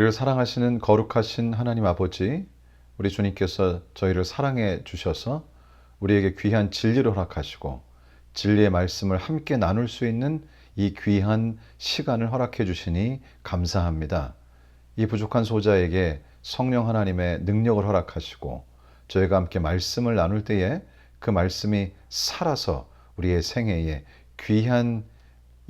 우리를 사랑하시는 거룩하신 하나님 아버지, 우리 주님께서 저희를 사랑해 주셔서 우리에게 귀한 진리를 허락하시고 진리의 말씀을 함께 나눌 수 있는 이 귀한 시간을 허락해 주시니 감사합니다. 이 부족한 소자에게 성령 하나님의 능력을 허락하시고 저희가 함께 말씀을 나눌 때에 그 말씀이 살아서 우리의 생애에 귀한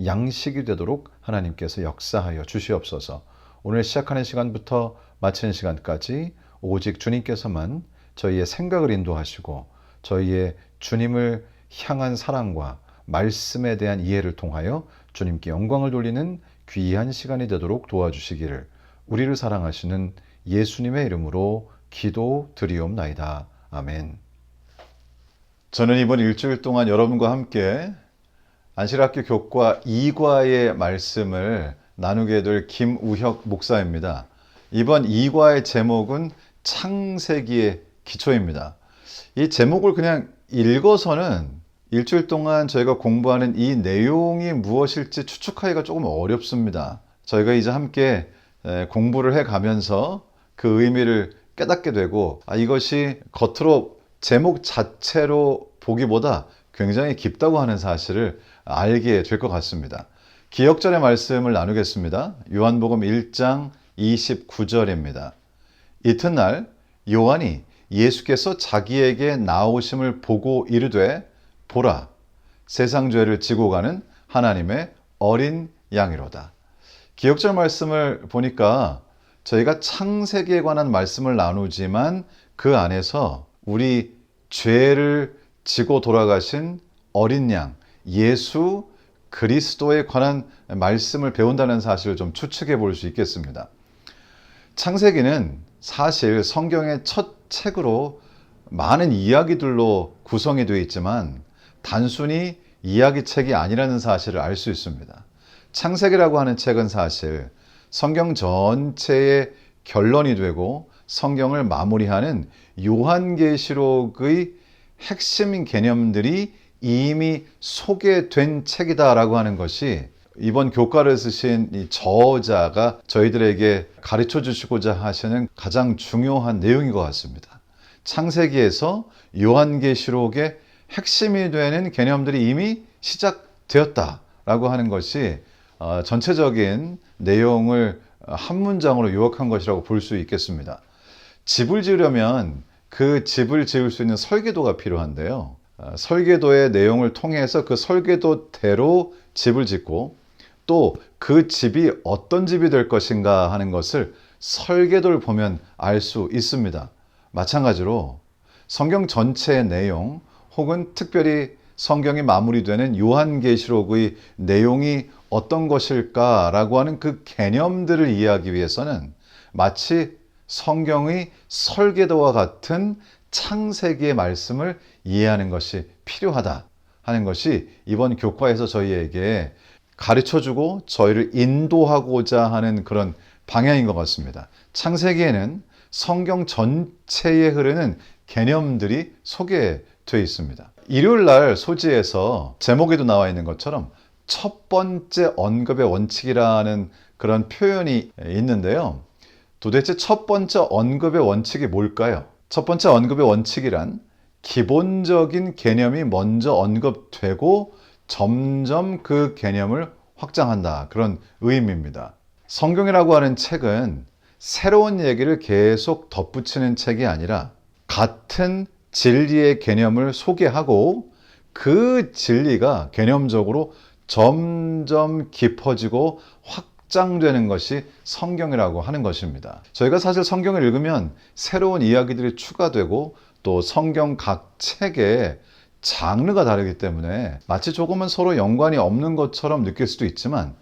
양식이 되도록 하나님께서 역사하여 주시옵소서. 오늘 시작하는 시간부터 마치는 시간까지 오직 주님께서만 저희의 생각을 인도하시고 저희의 주님을 향한 사랑과 말씀에 대한 이해를 통하여 주님께 영광을 돌리는 귀한 시간이 되도록 도와주시기를 우리를 사랑하시는 예수님의 이름으로 기도드리옵나이다. 아멘. 저는 이번 일주일 동안 여러분과 함께 안실학교 교과 2과의 말씀을 나누게 될 김우혁 목사입니다. 이번 2과의 제목은 창세기의 기초입니다. 이 제목을 그냥 읽어서는 일주일 동안 저희가 공부하는 이 내용이 무엇일지 추측하기가 조금 어렵습니다. 저희가 이제 함께 공부를 해가면서 그 의미를 깨닫게 되고 이것이 겉으로 제목 자체로 보기보다 굉장히 깊다고 하는 사실을 알게 될 것 같습니다. 기억절의 말씀을 나누겠습니다. 요한복음 1장 29절입니다. 이튿날 요한이 예수께서 자기에게 나오심을 보고 이르되 보라, 세상 죄를 지고 가는 하나님의 어린 양이로다. 기억절 말씀을 보니까 저희가 창세기에 관한 말씀을 나누지만 그 안에서 우리 죄를 지고 돌아가신 어린 양, 예수 그리스도에 관한 말씀을 배운다는 사실을 좀 추측해 볼 수 있겠습니다. 창세기는 사실 성경의 첫 책으로 많은 이야기들로 구성이 되어 있지만 단순히 이야기책이 아니라는 사실을 알 수 있습니다. 창세기라고 하는 책은 사실 성경 전체의 결론이 되고 성경을 마무리하는 요한계시록의 핵심 개념들이 이미 소개된 책이다라고 하는 것이 이번 교과를 쓰신 이 저자가 저희들에게 가르쳐 주시고자 하시는 가장 중요한 내용인 것 같습니다. 창세기에서 요한계시록의 핵심이 되는 개념들이 이미 시작되었다라고 하는 것이 전체적인 내용을 한 문장으로 요약한 것이라고 볼 수 있겠습니다. 집을 지으려면 그 집을 지을 수 있는 설계도가 필요한데요. 설계도의 내용을 통해서 그 설계도대로 집을 짓고 또 그 집이 어떤 집이 될 것인가 하는 것을 설계도를 보면 알 수 있습니다. 마찬가지로 성경 전체의 내용 혹은 특별히 성경이 마무리되는 요한계시록의 내용이 어떤 것일까라고 하는 그 개념들을 이해하기 위해서는 마치 성경의 설계도와 같은 창세기의 말씀을 이해하는 것이 필요하다 하는 것이 이번 교과에서 저희에게 가르쳐주고 저희를 인도하고자 하는 그런 방향인 것 같습니다. 창세기에는 성경 전체에 흐르는 개념들이 소개되어 있습니다. 일요일 날 소지에서 제목에도 나와 있는 것처럼 첫 번째 언급의 원칙이라는 그런 표현이 있는데요. 도대체 첫 번째 언급의 원칙이 뭘까요? 첫 번째 언급의 원칙이란 기본적인 개념이 먼저 언급되고 점점 그 개념을 확장한다. 그런 의미입니다. 성경이라고 하는 책은 새로운 얘기를 계속 덧붙이는 책이 아니라 같은 진리의 개념을 소개하고 그 진리가 개념적으로 점점 깊어지고 확장되는 것이 성경이라고 하는 것입니다. 저희가 사실 성경을 읽으면 새로운 이야기들이 추가되고 또 성경 각 책에 장르가 다르기 때문에 마치 조금은 서로 연관이 없는 것처럼 느낄 수도 있지만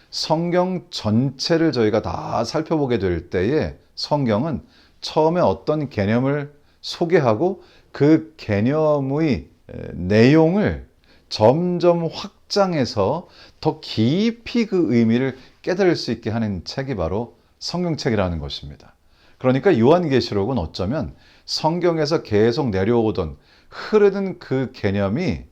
성경 전체를 저희가 다 살펴보게 될 때에 성경은 처음에 어떤 개념을 소개하고 그 개념의 내용을 점점 확장해서 더 깊이 그 의미를 깨달을 수 있게 하는 책이 바로 성경책이라는 것입니다. 그러니까 요한계시록은 어쩌면 성경에서 계속 내려오던 흐르는 그 개념이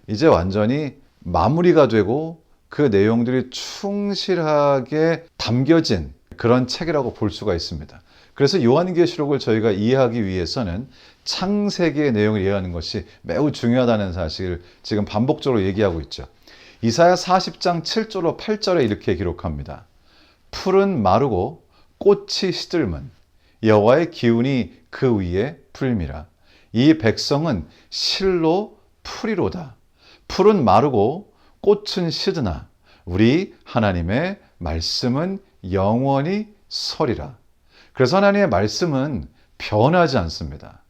이제 완전히 마무리가 되고 그 내용들이 충실하게 담겨진 그런 책이라고 볼 수가 있습니다. 그래서 요한계시록을 저희가 이해하기 위해서는 창세기의 내용을 이해하는 것이 매우 중요하다는 사실을 지금 반복적으로 얘기하고 있죠. 이사야 40장 7절로 8절에 이렇게 기록합니다. 풀은 마르고 꽃이 시들면 여호와의 기운이 그 위에 불미라. 이 백성은 실로 풀이로다. 풀은 마르고 꽃은 시드나 우리 하나님의 말씀은 영원히 서리라. 그래서 하나님의 말씀은 변하지 않습니다.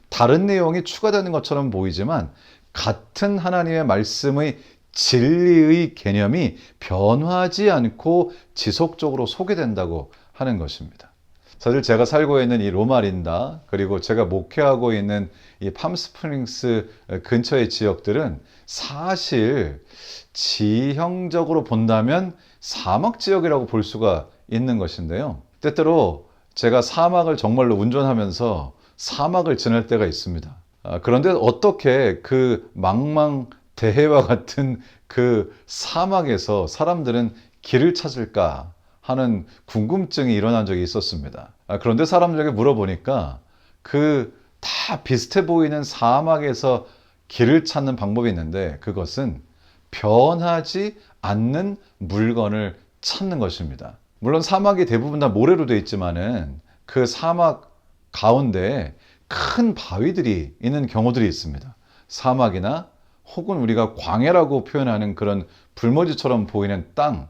다른 내용이 추가되는 것처럼 보이지만 같은 하나님의 말씀의 진리의 개념이 변하지 않고 지속적으로 소개된다고 하는 것입니다. 사실 제가 살고 있는 이 로마린다, 그리고 제가 목회하고 있는 이 팜스프링스 근처의 지역들은 사실 지형적으로 본다면 사막 지역이라고 볼 수가 있는 것인데요. 때때로 제가 사막을 정말로 운전하면서 사막을 지날 때가 있습니다. 그런데 어떻게 그 망망대해와 같은 그 사막에서 사람들은 길을 찾을까 하는 궁금증이 일어난 적이 있었습니다. 그런데 사람들에게 물어보니까 그 다 비슷해 보이는 사막에서 길을 찾는 방법이 있는데 그것은 변하지 않는 물건을 찾는 것입니다. 물론 사막이 대부분 다 모래로 되어 있지만은 그 사막 가운데 큰 바위들이 있는 경우들이 있습니다. 사막이나 혹은 우리가 광야라고 표현하는 그런 불모지처럼 보이는 땅,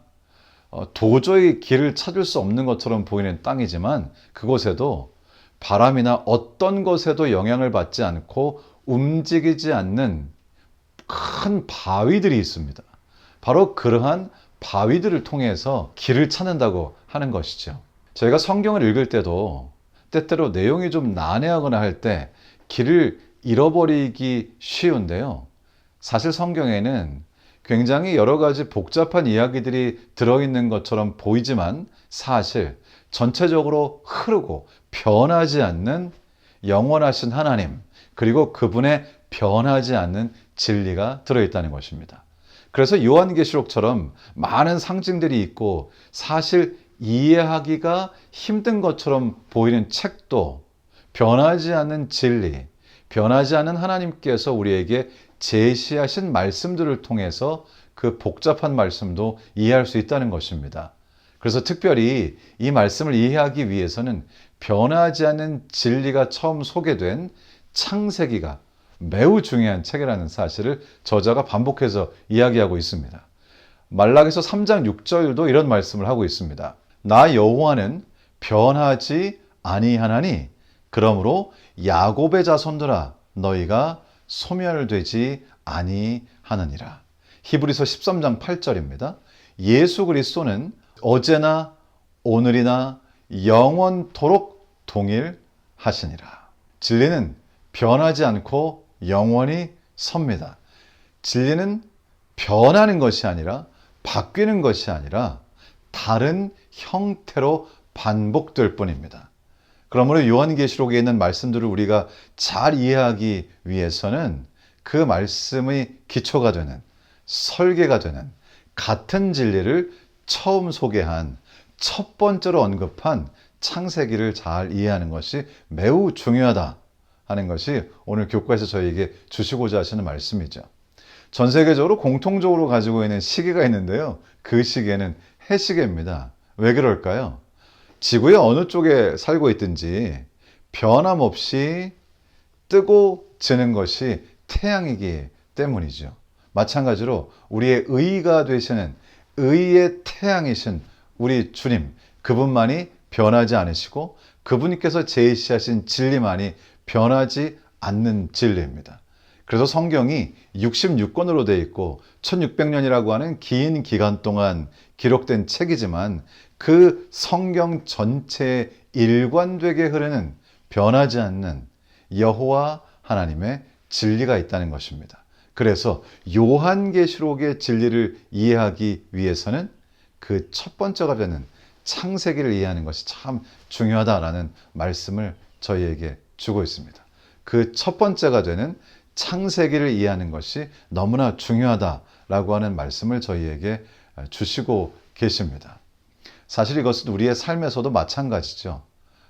도저히 길을 찾을 수 없는 것처럼 보이는 땅이지만 그곳에도 바람이나 어떤 것에도 영향을 받지 않고 움직이지 않는 큰 바위들이 있습니다. 바로 그러한 바위들을 통해서 길을 찾는다고 하는 것이죠. 저희가 성경을 읽을 때도 때때로 내용이 좀 난해하거나 할 때 길을 잃어버리기 쉬운데요. 사실 성경에는 굉장히 여러 가지 복잡한 이야기들이 들어있는 것처럼 보이지만 사실 전체적으로 흐르고 변하지 않는 영원하신 하나님, 그리고 그분의 변하지 않는 진리가 들어있다는 것입니다. 그래서 요한계시록처럼 많은 상징들이 있고 사실 이해하기가 힘든 것처럼 보이는 책도 변하지 않는 진리, 변하지 않는 하나님께서 우리에게 제시하신 말씀들을 통해서 그 복잡한 말씀도 이해할 수 있다는 것입니다. 그래서 특별히 이 말씀을 이해하기 위해서는 변하지 않는 진리가 처음 소개된 창세기가 매우 중요한 책이라는 사실을 저자가 반복해서 이야기하고 있습니다. 말라기서 3장 6절도 이런 말씀을 하고 있습니다. 나 여호와는 변하지 아니하나니 그러므로 야곱의 자손들아 너희가 소멸되지 아니하느니라. 히브리서 13장 8절입니다. 예수 그리스도는 어제나 오늘이나 영원토록 동일하시니라. 진리는 변하지 않고 영원히 섭니다. 진리는 변하는 것이 아니라 바뀌는 것이 아니라 다른 형태로 반복될 뿐입니다. 그러므로 요한계시록에 있는 말씀들을 우리가 잘 이해하기 위해서는 그 말씀의 기초가 되는, 설계가 되는 같은 진리를 처음 소개한, 첫 번째로 언급한 창세기를 잘 이해하는 것이 매우 중요하다 하는 것이 오늘 교과에서 저희에게 주시고자 하시는 말씀이죠. 전 세계적으로 공통적으로 가지고 있는 시계가 있는데요. 그 시계는 해시계입니다. 왜 그럴까요? 지구의 어느 쪽에 살고 있든지 변함없이 뜨고 지는 것이 태양이기 때문이죠. 마찬가지로 우리의 의가 되시는 의의 태양이신 우리 주님, 그분만이 변하지 않으시고 그분께서 제시하신 진리만이 변하지 않는 진리입니다. 그래서 성경이 66권으로 되어 있고 1600년이라고 하는 긴 기간 동안 기록된 책이지만 그 성경 전체에 일관되게 흐르는 변하지 않는 여호와 하나님의 진리가 있다는 것입니다. 그래서 요한계시록의 진리를 이해하기 위해서는 그 첫 번째가 되는 창세기를 이해하는 것이 참 중요하다라는 말씀을 저희에게 주고 있습니다. 그 첫 번째가 되는 창세기를 이해하는 것이 너무나 중요하다라고 하는 말씀을 저희에게 주시고 계십니다. 사실 이것은 우리의 삶에서도 마찬가지죠.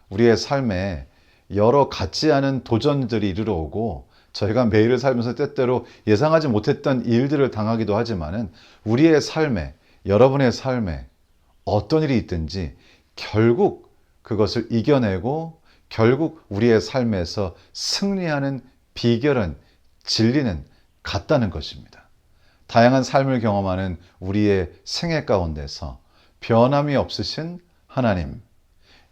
우리의 삶에 여러 같지 않은 도전들이 이르러 오고 저희가 매일을 살면서 때때로 예상하지 못했던 일들을 당하기도 하지만은 우리의 삶에, 여러분의 삶에 어떤 일이 있든지 결국 그것을 이겨내고 결국 우리의 삶에서 승리하는 비결은 진리는 같다는 것입니다. 다양한 삶을 경험하는 우리의 생애 가운데서 변함이 없으신 하나님,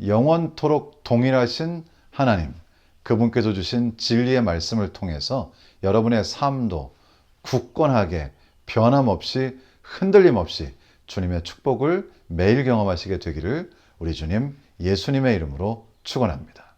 영원토록 동일하신 하나님, 그분께서 주신 진리의 말씀을 통해서 여러분의 삶도 굳건하게 변함없이 흔들림 없이 주님의 축복을 매일 경험하시게 되기를 우리 주님 예수님의 이름으로 축원합니다.